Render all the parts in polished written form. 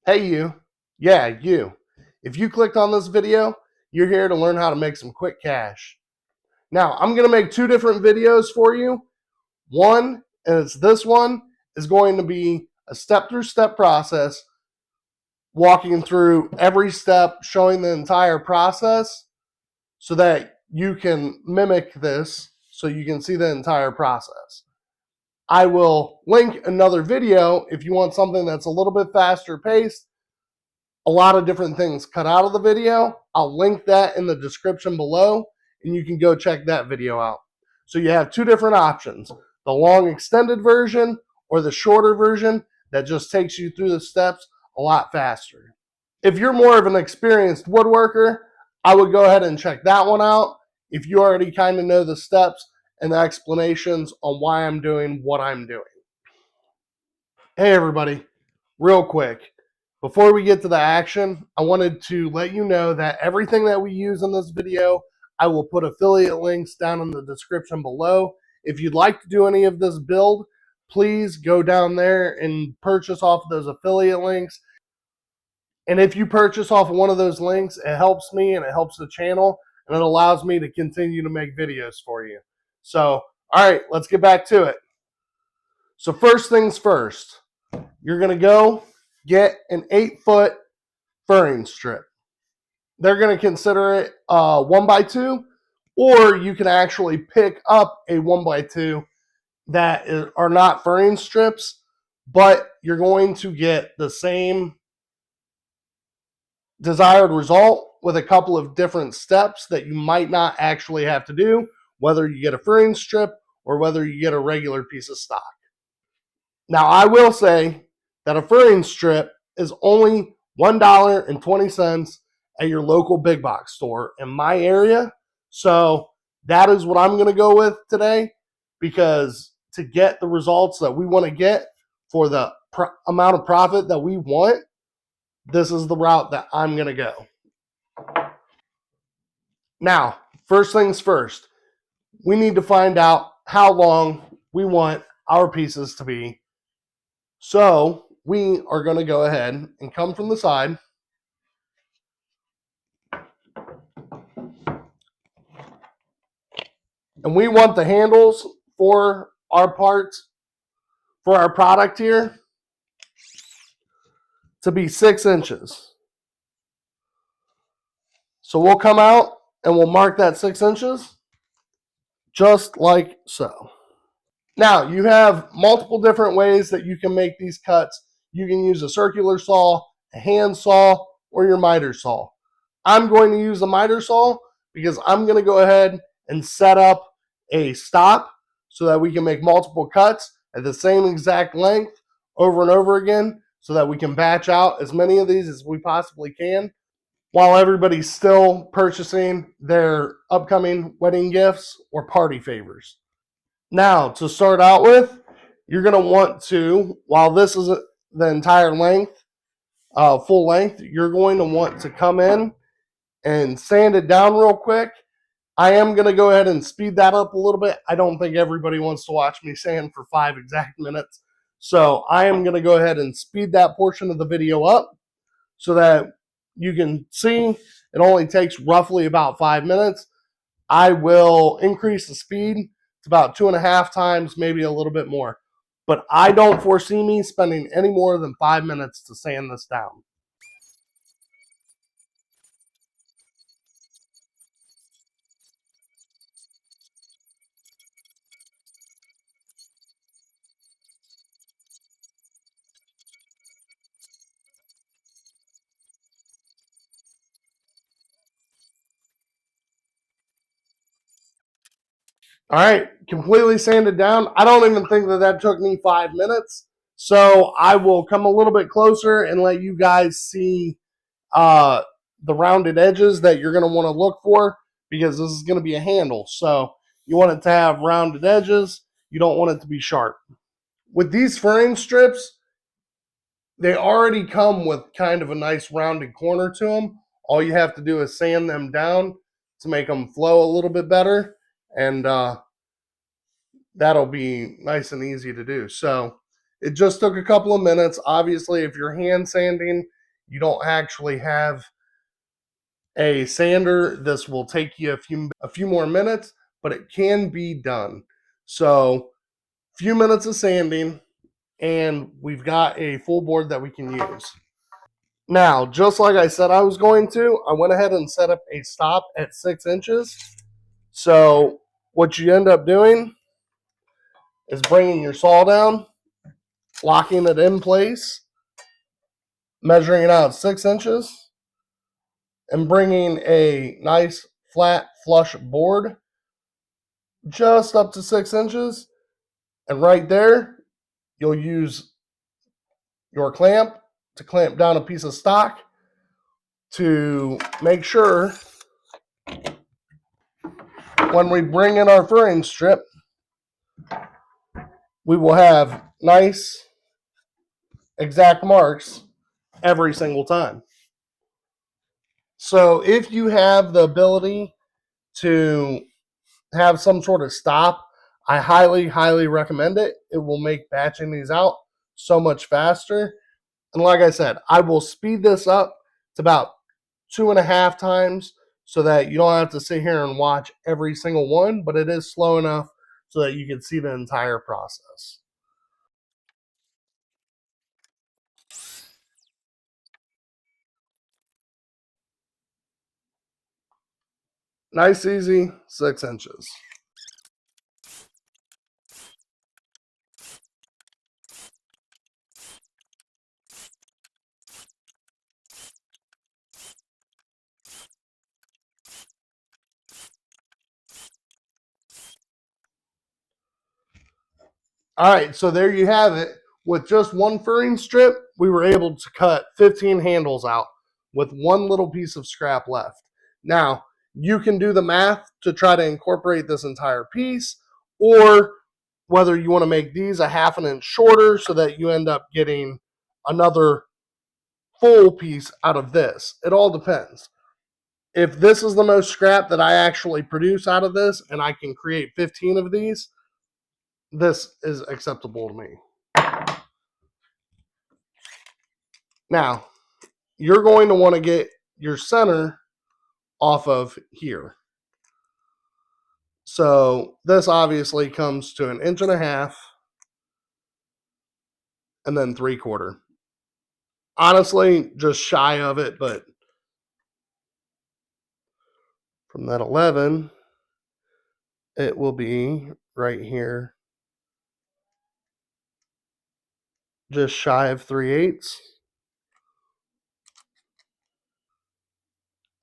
Hey you, yeah you. If you clicked on this video, you're here to learn how to make some quick cash. Now, I'm going to make two different videos for you. One, and it's this one, is going to be a step-through-step process, walking through every step, showing the entire process so that you can mimic this so you can see the entire process. I will link another video if you want something that's a little bit faster paced, a lot of different things cut out of the video. I'll link that in the description below, and you can go check that video out. So you have two different options, the long extended version or the shorter version that just takes you through the steps a lot faster. If you're more of an experienced woodworker, I would go ahead and check that one out if you already kind of know the steps and the explanations on why I'm doing what I'm doing. Hey everybody, real quick, before we get to the action, I wanted to let you know that everything that we use in this video, I will put affiliate links down in the description below. If you'd like to do any of this build, please go down there and purchase off of those affiliate links. And if you purchase off of one of those links, it helps me and it helps the channel, and it allows me to continue to make videos for you. So, all right, let's get back to it. So first things first, you're going to go get an 8-foot furring strip. They're going to consider it 1x2, or you can actually pick up a 1x2 that are not furring strips, but you're going to get the same desired result with a couple of different steps that you might not actually have to do, whether you get a furring strip or whether you get a regular piece of stock. Now, I will say that a furring strip is only $1.20 at your local big box store in my area. So that is what I'm going to go with today, because to get the results that we want to get for the amount of profit that we want, this is the route that I'm going to go. Now, first things first, we need to find out how long we want our pieces to be. So we are going to go ahead and come from the side. And we want the handles for our parts, for our product here, to be 6 inches. So we'll come out and we'll mark that 6 inches, just like so. Now, you have multiple different ways that you can make these cuts. You can use a circular saw, a hand saw, or your miter saw. I'm going to use a miter saw because I'm going to go ahead and set up a stop so that we can make multiple cuts at the same exact length over and over again, so that we can batch out as many of these as we possibly can while everybody's still purchasing their upcoming wedding gifts or party favors. Now, to start out with, you're going to want to, while this is the entire length, full length, you're going to want to come in and sand it down real quick. I am going to go ahead and speed that up a little bit. I don't think everybody wants to watch me sand for 5 exact minutes. So I am going to go ahead and speed that portion of the video up so that you can see it only takes roughly about 5 minutes. I will increase the speed to about 2.5 times, maybe a little bit more. But I don't foresee me spending any more than 5 minutes to sand this down. All right, completely sanded down. I don't even think that took me 5 minutes. So I will come a little bit closer and let you guys see the rounded edges that you're going to want to look for, because this is going to be a handle. So you want it to have rounded edges. You don't want it to be sharp. With these furring strips, they already come with kind of a nice rounded corner to them. All you have to do is sand them down to make them flow a little bit better, and that'll be nice and easy to do. So it just took a couple of minutes. Obviously, if you're hand sanding, you don't actually have a sander, this will take you a few more minutes, but it can be done. So a few minutes of sanding, and we've got a full board that we can use. Now, just like I said I was going to, I went ahead and set up a stop at 6 inches. So what you end up doing is bringing your saw down, locking it in place, measuring it out 6 inches, and bringing a nice flat flush board just up to 6 inches. And right there, you'll use your clamp to clamp down a piece of stock to make sure when we bring in our furring strip, we will have nice exact marks every single time. So if you have the ability to have some sort of stop, I highly, highly recommend it. It will make batching these out so much faster. And like I said, I will speed this up to about 2.5 times so that you don't have to sit here and watch every single one, but it is slow enough so that you can see the entire process. Nice, easy, 6 inches. All right, so there you have it. With just one furring strip, we were able to cut 15 handles out with one little piece of scrap left. Now, you can do the math to try to incorporate this entire piece, or whether you want to make these a 1/2 inch shorter so that you end up getting another full piece out of this. It all depends. If this is the most scrap that I actually produce out of this and I can create 15 of these, this is acceptable to me. Now, you're going to want to get your center off of here. So this obviously comes to 1.5 inches and then 3/4. Honestly, just shy of it, but from that 11, it will be right here, just shy of 3/8.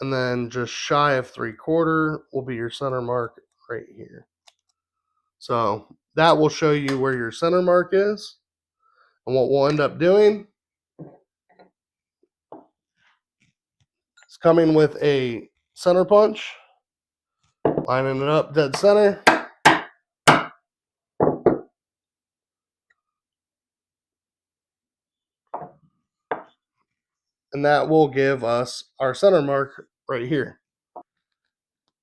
And then just shy of 3/4 will be your center mark right here. So that will show you where your center mark is. And what we'll end up doing is coming with a center punch, lining it up dead center. And that will give us our center mark right here.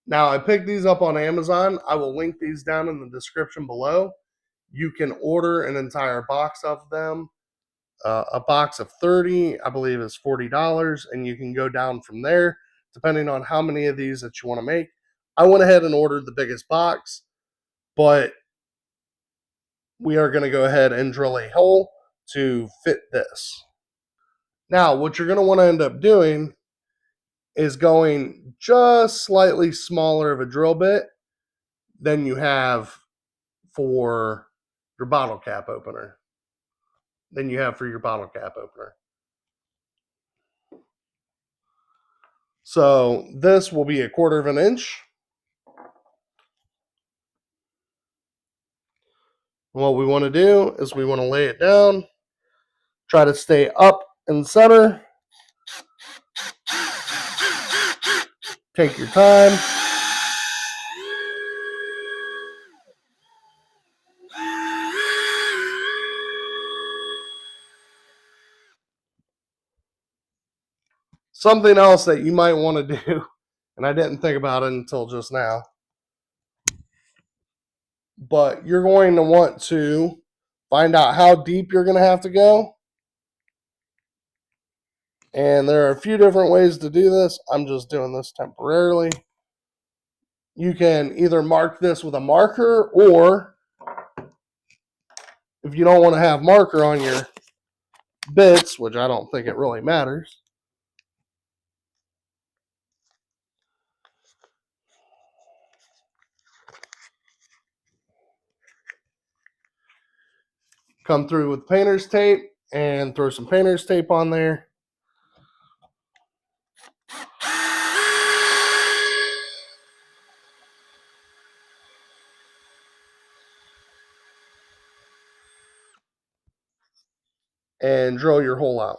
Now, I picked these up on Amazon. I will link these down in the description below. You can order an entire box of them. A box of 30, I believe, is $40, and you can go down from there depending on how many of these that you want to make. I went ahead and ordered the biggest box, but we are going to go ahead and drill a hole to fit this. Now, what you're going to want to end up doing is going just slightly smaller of a drill bit than you have for your bottle cap opener. So this will be 1/4 inch. What we want to do is we want to lay it down, try to stay up in center. Take your time. Something else that you might want to do, and I didn't think about it until just now, but you're going to want to find out how deep you're going to have to go. And there are a few different ways to do this. I'm just doing this temporarily. You can either mark this with a marker, or if you don't want to have marker on your bits, which I don't think it really matters, come through with painter's tape and throw some painter's tape on there. And drill your hole out.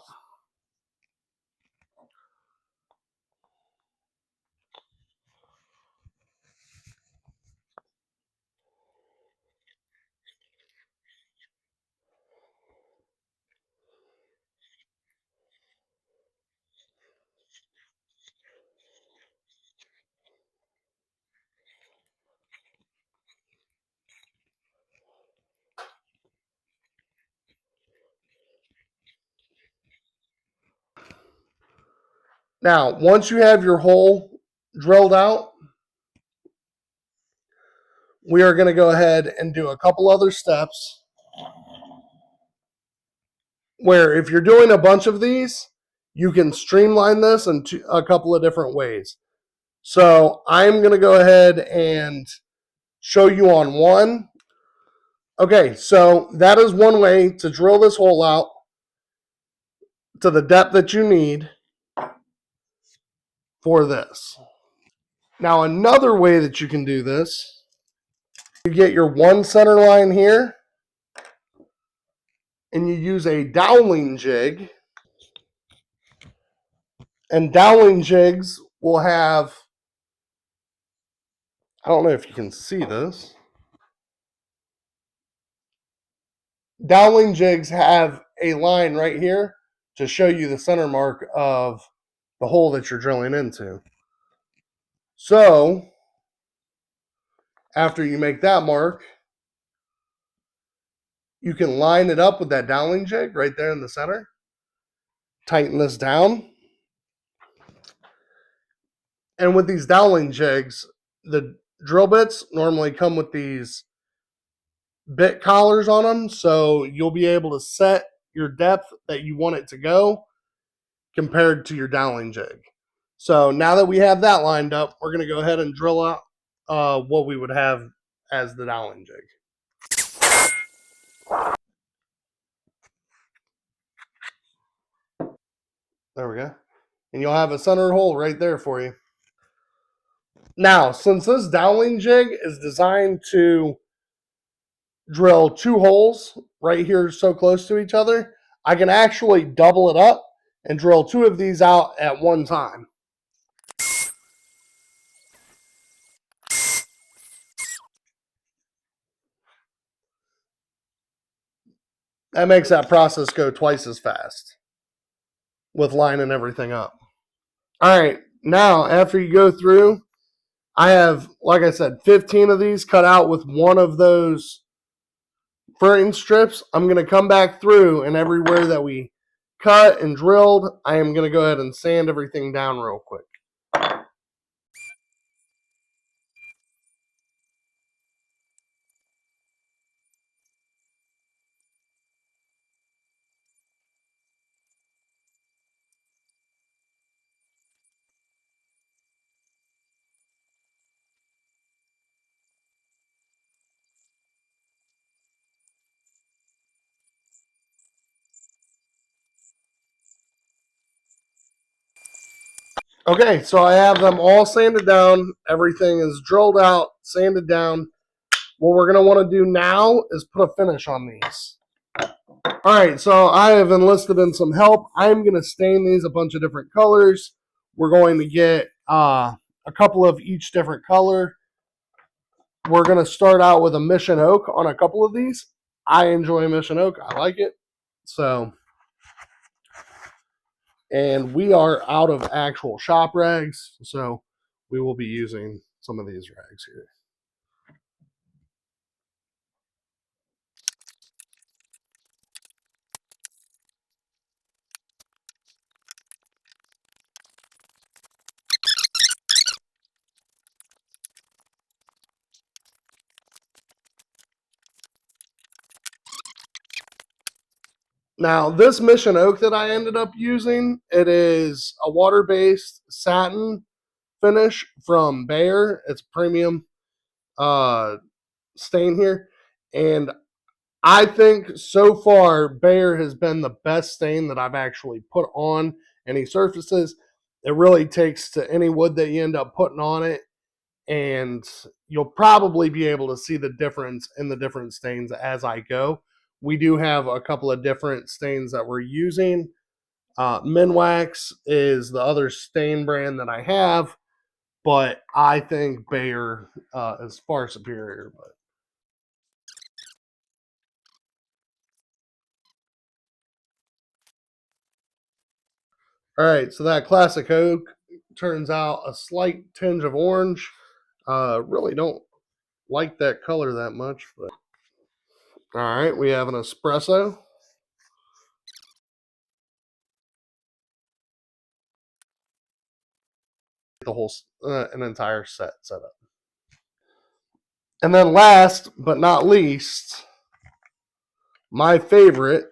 Now, once you have your hole drilled out, we are going to go ahead and do a couple other steps where, if you're doing a bunch of these, you can streamline this in a couple of different ways. So I'm going to go ahead and show you on one. Okay, so that is one way to drill this hole out to the depth that you need for this. Now, another way that you can do this, you get your one center line here, and you use a doweling jig. And doweling jigs will have, I don't know if you can see this. Doweling jigs have a line right here to show you the center mark of the hole that you're drilling into. So, after you make that mark, you can line it up with that doweling jig right there in the center. Tighten this down. And with these doweling jigs, the drill bits normally come with these bit collars on them, so you'll be able to set your depth that you want it to go compared to your doweling jig. So now that we have that lined up, we're going to go ahead and drill out what we would have as the doweling jig. There we go. And you'll have a center hole right there for you. Now, since this doweling jig is designed to drill two holes right here so close to each other, I can actually double it up and drill two of these out at one time. That makes that process go twice as fast with lining everything up. All right, now after you go through, I have, like I said, 15 of these cut out with one of those furring strips. I'm going to come back through, and everywhere that we cut and drilled, I am going to go ahead and sand everything down real quick. Okay, so I have them all sanded down. Everything is drilled out, sanded down. What we're going to want to do now is put a finish on these. All right, so I have enlisted in some help. I'm going to stain these a bunch of different colors. We're going to get a couple of each different color. We're going to start out with a Mission Oak on a couple of these. I enjoy Mission Oak. I like it. So, and we are out of actual shop rags, so we will be using some of these rags here. Now, this Mission Oak that I ended up using, it is a water-based satin finish from Bayer. It's premium stain here. And I think so far, Bayer has been the best stain that I've actually put on any surfaces. It really takes to any wood that you end up putting on it, and you'll probably be able to see the difference in the different stains as I go. We do have a couple of different stains that we're using. Minwax is the other stain brand that I have, but I think Bayer is far superior. But all right, so that classic oak turns out a slight tinge of orange. Really don't like that color that much, but all right, we have an espresso. The whole an entire set up. And then last but not least, my favorite,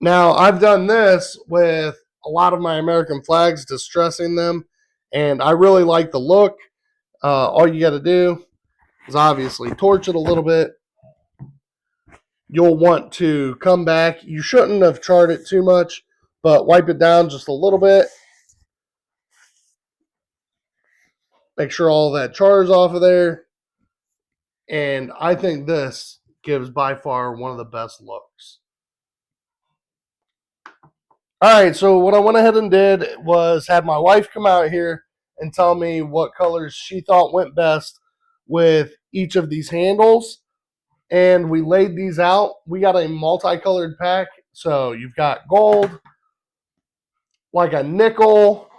now I've done this with a lot of my American flags, distressing them, and I really like the look. All you got to do is obviously torch it a little bit. You'll want to come back. You shouldn't have charred it too much, but wipe it down just a little bit. Make sure all that char is off of there. And I think this gives by far one of the best looks. All right, so what I went ahead and did was had my wife come out here and tell me what colors she thought went best with each of these handles. And we laid these out. We got a multicolored pack. So you've got gold, like a nickel.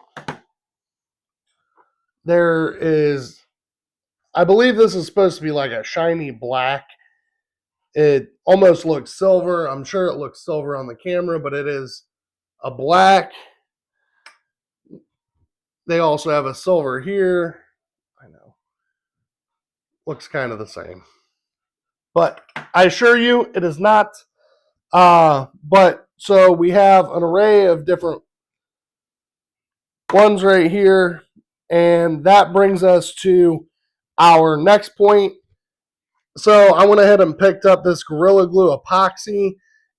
There is, I believe this is supposed to be like a shiny black. It almost looks silver. I'm sure it looks silver on the camera, but it is a black. They also have a silver here. I know. Looks kind of the same. But I assure you, it is not. But so we have an array of different ones right here. And that brings us to our next point. So I went ahead and picked up this Gorilla Glue epoxy.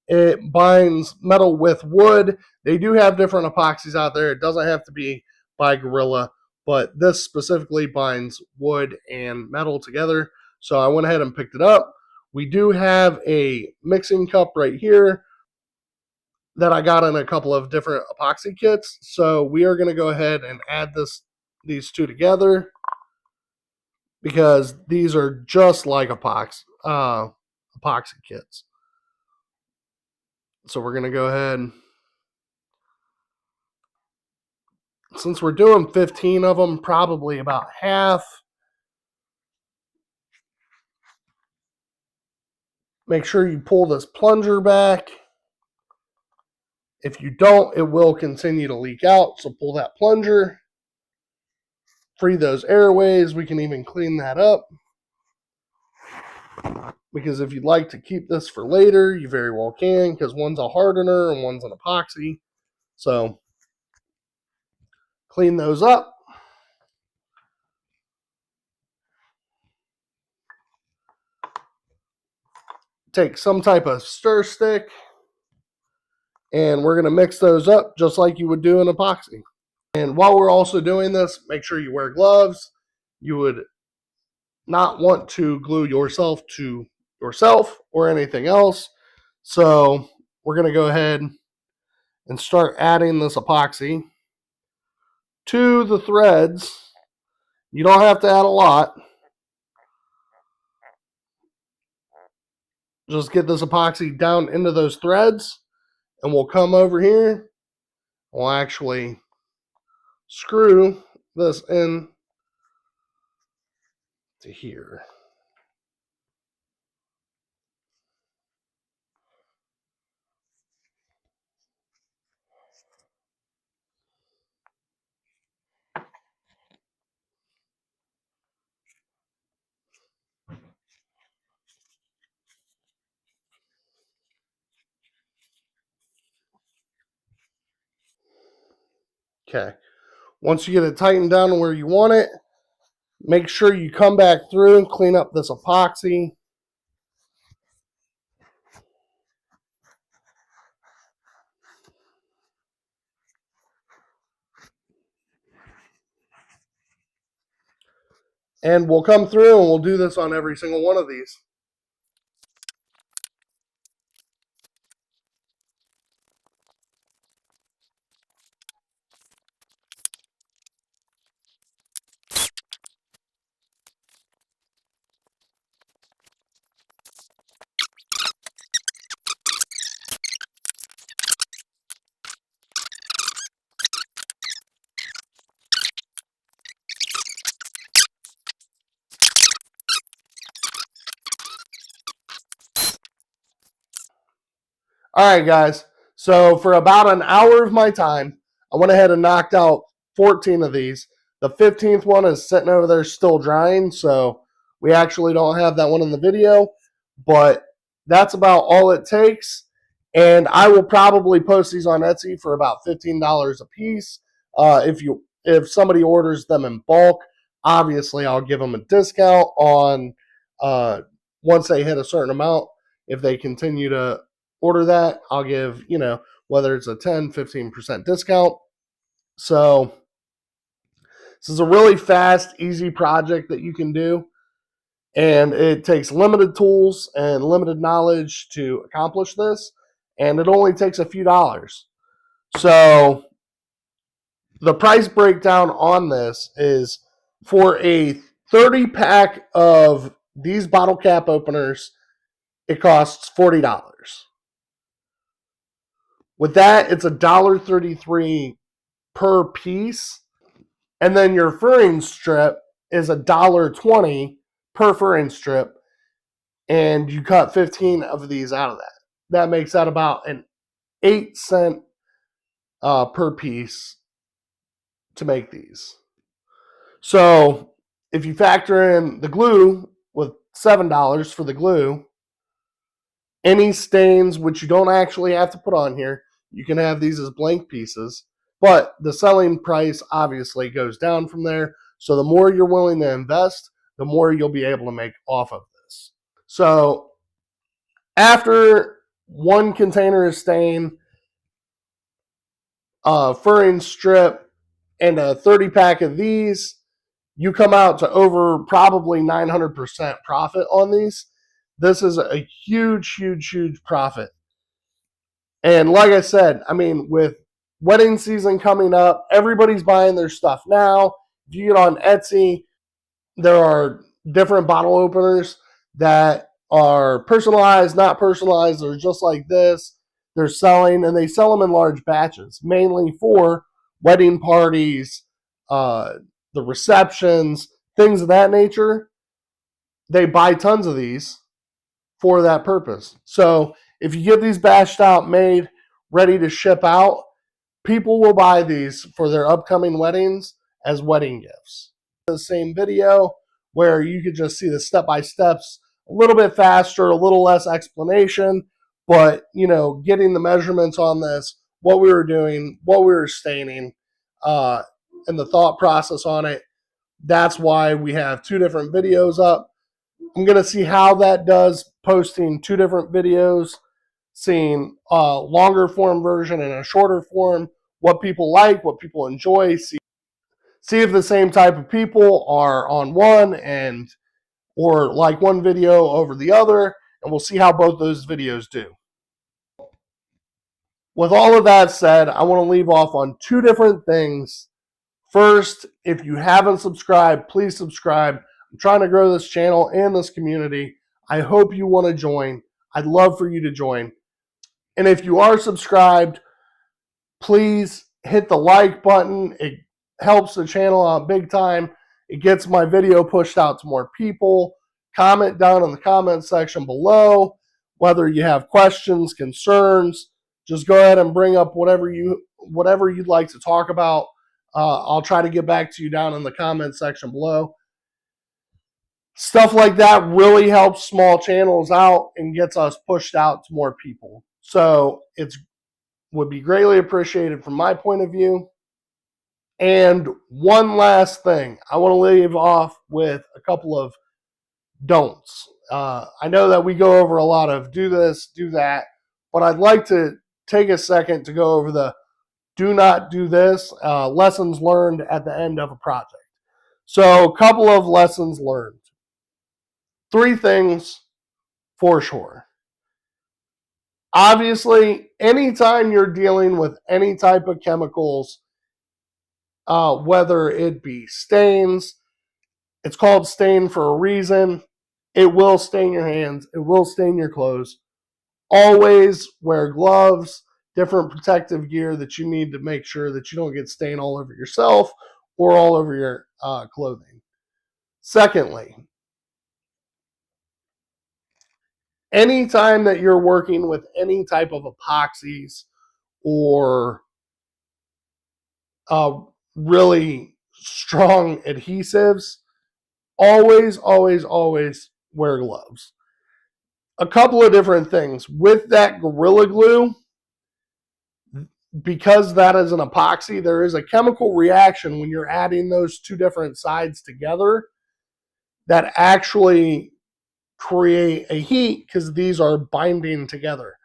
It binds metal with wood. They do have different epoxies out there. It doesn't have to be by Gorilla, but this specifically binds wood and metal together. So I went ahead and picked it up. We do have a mixing cup right here that I got in a couple of different epoxy kits. So we are going to go ahead and add these two together, because these are just like epoxy kits. So we're going to go ahead. Since we're doing 15 of them, probably about half. Make sure you pull this plunger back. If you don't, it will continue to leak out. So pull that plunger. Free those airways. We can even clean that up, because if you'd like to keep this for later, you very well can, because one's a hardener and one's an epoxy. So clean those up. Take some type of stir stick, and we're going to mix those up just like you would do an epoxy. And while we're also doing this, make sure you wear gloves. You would not want to glue yourself to yourself or anything else. So we're going to go ahead and start adding this epoxy. to the threads. You don't have to add a lot. Just get this epoxy down into those threads, and we'll come over here. We'll actually screw this in to here. Okay. Once you get it tightened down to where you want it, make sure you come back through and clean up this epoxy. And we'll come through and we'll do this on every single one of these. All right, guys. So for about an hour of my time, I went ahead and knocked out 14 of these. The 15th one is sitting over there still drying, so we actually don't have that one in the video, but that's about all it takes. And I will probably post these on Etsy for about $15 a piece. If somebody orders them in bulk, obviously I'll give them a discount on once they hit a certain amount. If they continue to order that, I'll give, whether it's a 10, 15% discount. So this is a really fast, easy project that you can do. And it takes limited tools and limited knowledge to accomplish this. And it only takes a few dollars. So the price breakdown on this is for a 30-pack of these bottle cap openers, it costs $40. With that, it's $1.33 per piece. And then your furring strip is $1.20 per furring strip. And you cut 15 of these out of that. That makes that about an 8-cent per piece to make these. So if you factor in the glue with $7 for the glue, any stains, which you don't actually have to put on here, you can have these as blank pieces, but the selling price obviously goes down from there. So the more you're willing to invest, the more you'll be able to make off of this. So after one container is stained, a furring strip, and a 30-pack of these, you come out to over probably 900% profit on these. This is a huge, huge, huge profit. And like I said, I mean, with wedding season coming up, everybody's buying their stuff now. If you get on Etsy, there are different bottle openers that are personalized, not personalized. They're just like this. They're selling, and they sell them in large batches, mainly for wedding parties, the receptions, things of that nature. They buy tons of these for that purpose. So if you get these batched out, made, ready to ship out, people will buy these for their upcoming weddings as wedding gifts. The same video where you could just see the step-by-steps a little bit faster, a little less explanation, but, getting the measurements on this, what we were doing, what we were staining, and the thought process on it. That's why we have two different videos up. I'm going to see how that does, posting two different videos, seeing a longer form version and a shorter form, what people like, what people enjoy, see if the same type of people are on one or like one video over the other, and we'll see how both those videos do. With all of that said, I want to leave off on two different things First, if you haven't subscribed, please subscribe. I'm trying to grow this channel and this community. I hope you want to join. I'd love for you to join. And if you are subscribed, please hit the like button. It helps the channel out big time. It gets my video pushed out to more people. Comment down in the comment section below whether you have questions, concerns. Just go ahead and bring up whatever you'd like to talk about. I'll try to get back to you down in the comment section below. Stuff like that really helps small channels out and gets us pushed out to more people. So it would be greatly appreciated from my point of view. And one last thing, I want to leave off with a couple of don'ts. I know that we go over a lot of do this, do that, but I'd like to take a second to go over the do not do this, lessons learned at the end of a project. So a couple of lessons learned. 3 things for sure. Obviously, anytime you're dealing with any type of chemicals, whether it be stains, it's called stain for a reason. It will stain your hands. It will stain your clothes. Always wear gloves, different protective gear that you need to make sure that you don't get stain all over yourself or all over your clothing. Secondly, anytime that you're working with any type of epoxies or really strong adhesives, always, always, always wear gloves. A couple of different things. With that Gorilla Glue, because that is an epoxy, there is a chemical reaction when you're adding those 2 different sides together that actually create a heat because these are binding together.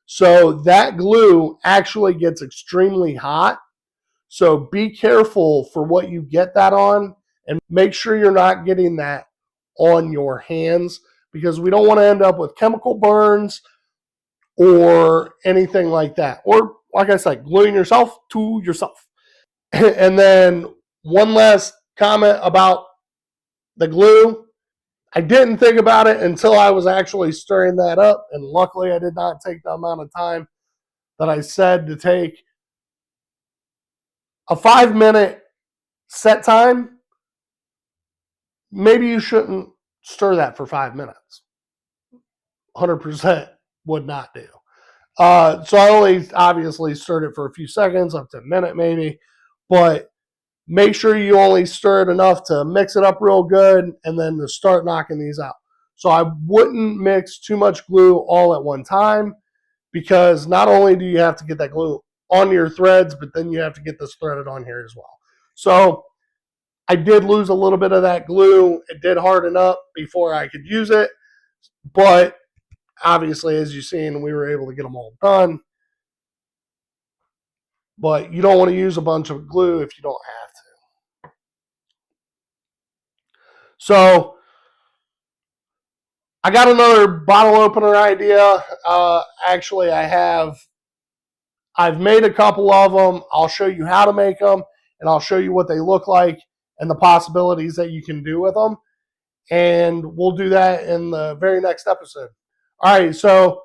So that glue actually gets extremely hot. So be careful for what you get that on, and make sure you're not getting that on your hands, because we don't want to end up with chemical burns or anything like that. Or, like I said, gluing yourself to yourself. And then one last comment about the glue. I didn't think about it until I was actually stirring that up, and luckily I did not take the amount of time that I said to take. A 5-minute set time, maybe you shouldn't stir that for 5 minutes. 100% would not do. So I only obviously stirred it for a few seconds, up to a minute maybe, but make sure you only stir it enough to mix it up real good and then to start knocking these out. So I wouldn't mix too much glue all at one time, because not only do you have to get that glue on your threads, but then you have to get this threaded on here as well. So I did lose a little bit of that glue. It did harden up before I could use it, but obviously, as you've seen, we were able to get them all done. But you don't want to use a bunch of glue if you don't have to. So I got another bottle opener idea. Actually, I've made a couple of them. I'll show you how to make them, and I'll show you what they look like and the possibilities that you can do with them. And we'll do that in the very next episode. All right, so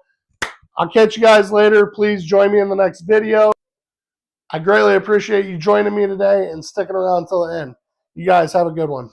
I'll catch you guys later. Please join me in the next video. I greatly appreciate you joining me today and sticking around until the end. You guys have a good one.